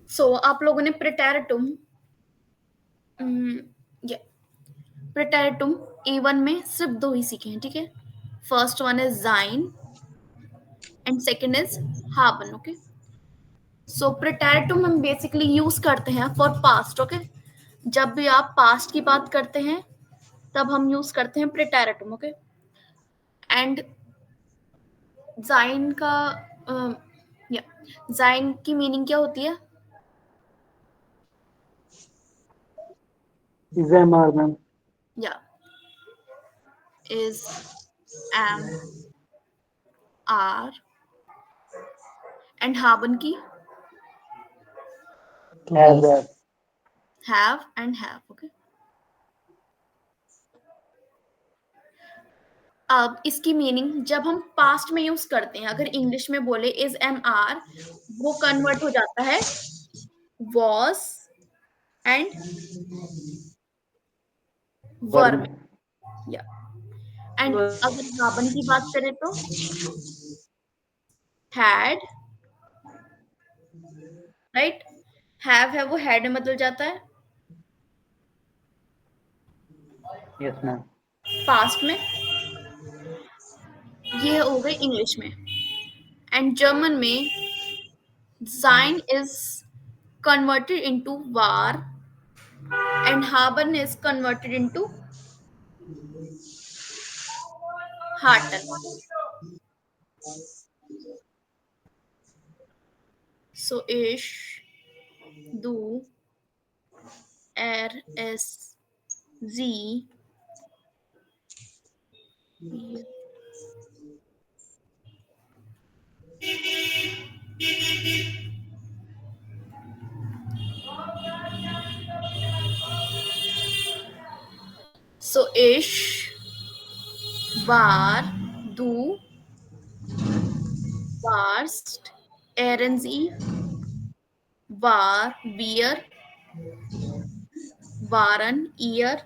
सो आप लोगों ने प्रेटेरिटुम, या प्रेटेरिटुम A1 में सिर्फ दो ही सीखे हैं, ठीक है। फर्स्ट वन इज जाइन and second is Haban, okay. सो प्रेटेरिटुम हम बेसिकली यूज करते हैं फॉर पास्ट, ओके। जब भी आप पास्ट की बात करते हैं तब हम यूज करते हैं प्रेटेरिटुम, ओके। एंड जाइन का या जाइन की मीनिंग क्या होती है? Is MR, ma'am. या इज एम आर। एंड हाबन की Have. Have and have, okay. अब इसकी मीनिंग जब हम पास्ट में यूज करते हैं, अगर इंग्लिश में बोले इज एम आर, वो कन्वर्ट हो जाता है वॉज एंड वर में, या। एंड अगर हाबन की बात करें तो हैड, राइट। हैव है वो हैड में बदल जाता है Yes, ma'am. पास्ट में। ये हो गई इंग्लिश में। एंड जर्मन में sein is converted into war and haben is converted into harten. So ich, du, er, es, sie, wir. So ich war, du warst, er, sie war, wir waren, ihr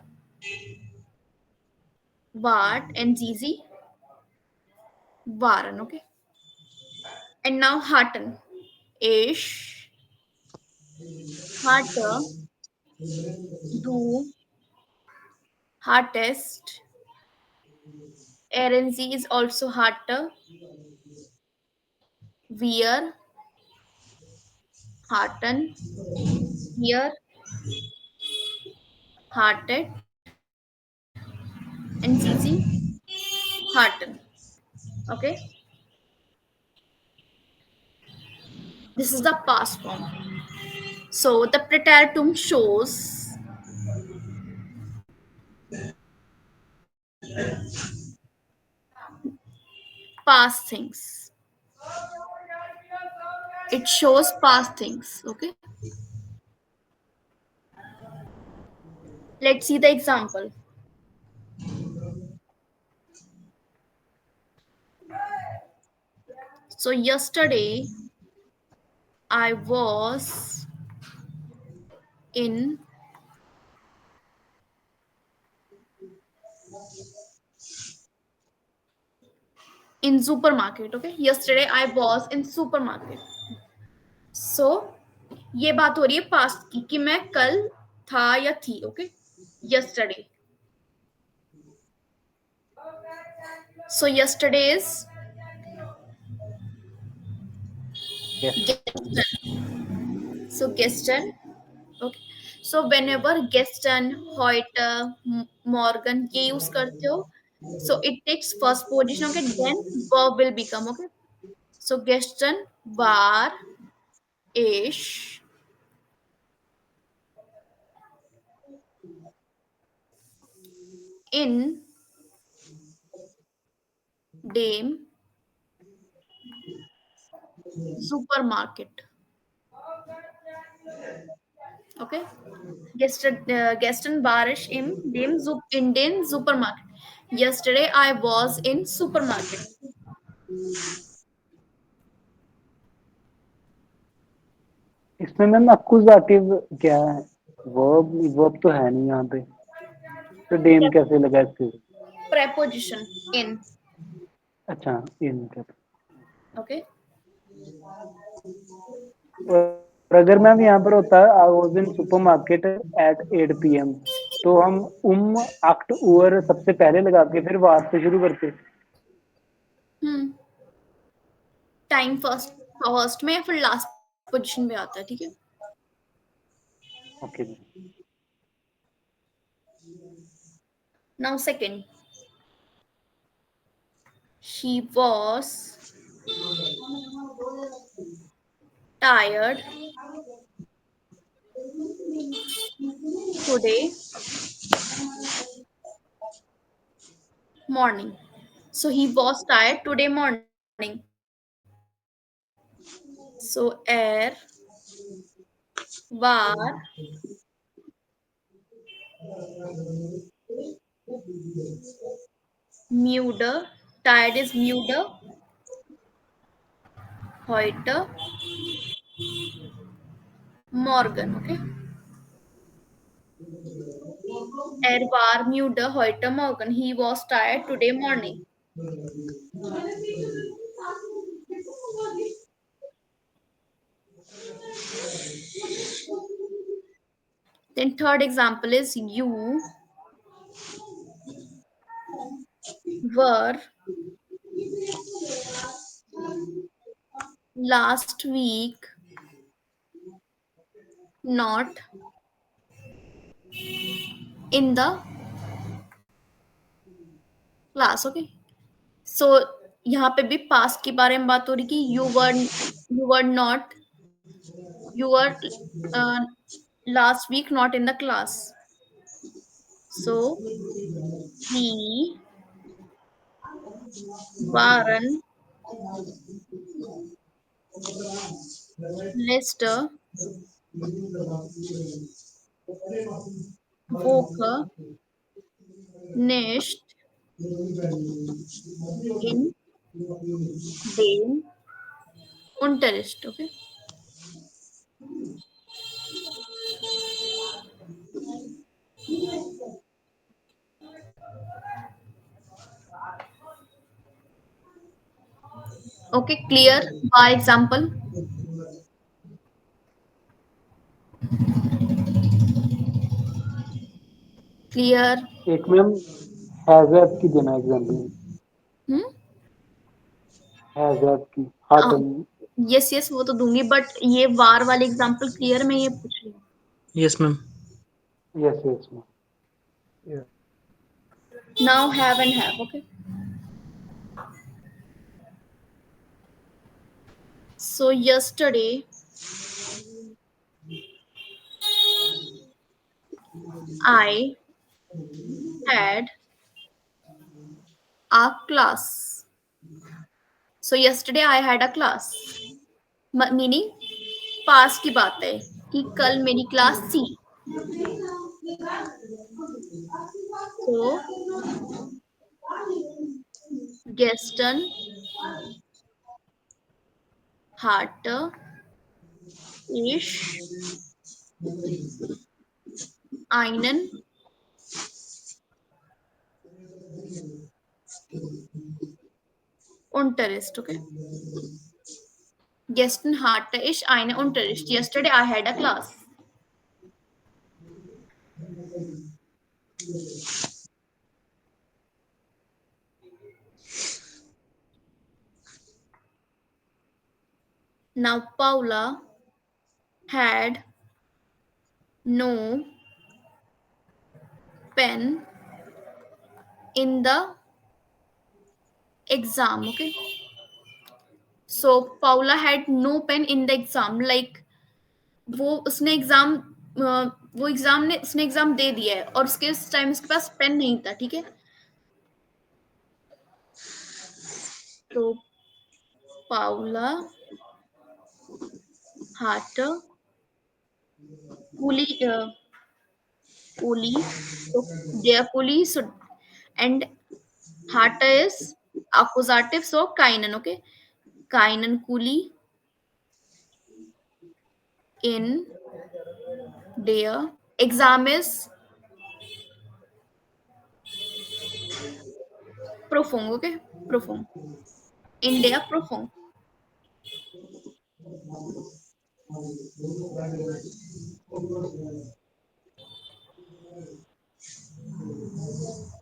wart, and sie waren, okay. And now harten. Ich hatte, du hardest, RNC is also harder, wir harten, wir hearted, and CC harten. Okay, this is the past form. So the preteritum shows past things. It shows past things. Okay, let's see the example. So yesterday I was in supermarket. Okay, yesterday I was in supermarket. So ये बात हो रही है past की कि मैं कल था या थी, okay. yesterday, so yesterday is Yes. so gestern, okay। so whenever gestern, heute, morgan ये यूज करते हो, so it takes first position, okay, then verb will become, okay। so gestern war ich in dem supermarket, Okay. Gestern war ich in den Supermarkt. Yesterday I was in supermarket. इसमें ma'am अक्यूजाटिव क्या है? Verb verb तो है नहीं यहाँ पे, तो dam कैसे लगा इसके? Preposition in. अच्छा, इन का। Okay. और अगर मैम यहाँ पर होता है I was in supermarket at 8 PM, तो हम एक्ट ओवर सबसे पहले लगा के फिर वार से शुरू करते। हम्म टाइम फर्स्ट में या फिर लास्ट पोजीशन पे आता है, ठीक है. ओके जी। Now second, she was tired today morning. So he was tired today morning. So var müde. Tired is müde. Heute morgen. Okay. War müde heute morgen. He was tired today morning. Then third example is you were last week not in the class. Okay. So यहाँ पे भी past के बारे में बात हो रही कि you were not, you were uh, last week not in the class. So we waren letzte Woche nicht in den Unterricht. Okay. Okay, clear. By example, clear. एक मैम हैजर्ड की देना एग्जांपल, Hmm? हैजर्ड की Horton. Yes yes वो तो दूंगी, but ये वार वाले example clear मैं ये पूछ रही हूँ. Yes, ma'am. Yes yes ma'am. Now have and have. Okay. So yesterday I had a class. So yesterday I had a class. Meaning पास की बात है कि कल मेरी क्लास थी. So gestern hatte ich einen Unterricht. Okay. Gestern hatte ich einen Unterricht. Yesterday I had a class. Now Paula had no pen in the exam. Okay. So Paula had no pen in the exam. Like वो उसने exam वो exam ने उसने exam दे दिया है और उसके उस टाइम उसके पास पेन नहीं था. ठीक है. तो Paula hatte Coolie, coolie. So their coolie. So and Hata is accusative. So kainen. Okay. Kainen coolie in their exam is profung. Okay. Profung. In their profung.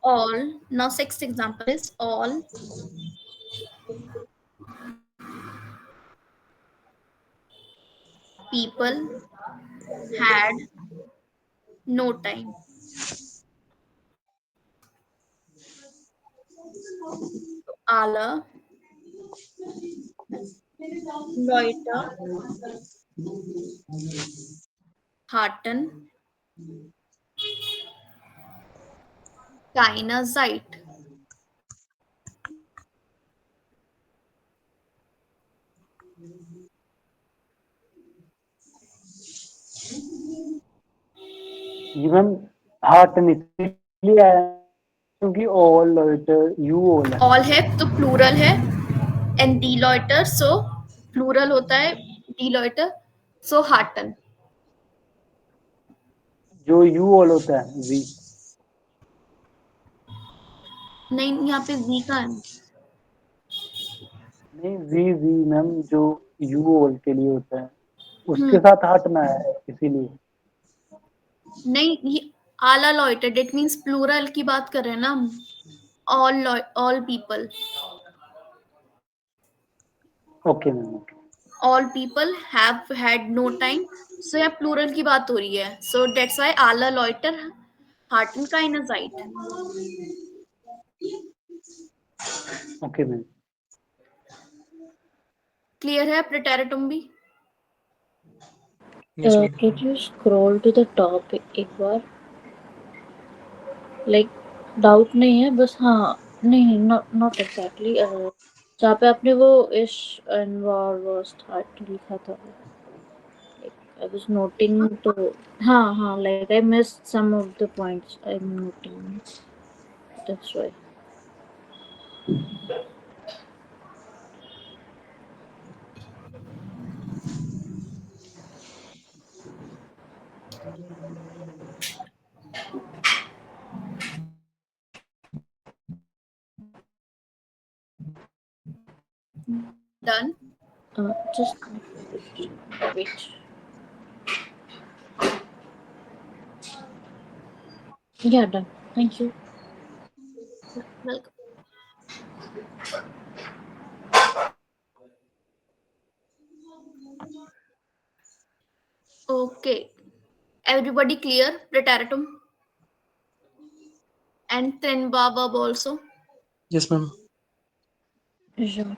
All. Now sixth example is all people had no time. Alle Leute hatten keine Zeit. Ji ma'am, Horton इसलिए आया क्योंकि all you all है। All है तो plural है and die Leute so plural होता है die Leute so hatten. जो यू ऑल होता है वी। नहीं यहाँ पे v का है. नहीं, वी मैम जो यू ऑल के लिए होता है उसके हम्म साथ हटना है इसीलिए। नहीं ये आला Leute that means plural की बात कर रहे हैं ना हम. All people. Okay ma'am, okay. All people have had no time. So यहाँ plural की बात हो रही है. So that's why alle Leute hatten keine Zeit. Okay ma'am. Clear है preteritum भी. Yes, ma'am. Can you scroll to the top एक बार? Like doubt नहीं है बस हाँ नहीं not exactly जहाँ पे आपने वो ish and war start लिखा था like I was noting तो हाँ like I missed some of the points I'm noting that's why. Done. Just wait. Yeah, done. Thank you. Welcome. Okay. Everybody clear? Preteritum and Trinba verb also. Yes, ma'am. Sure.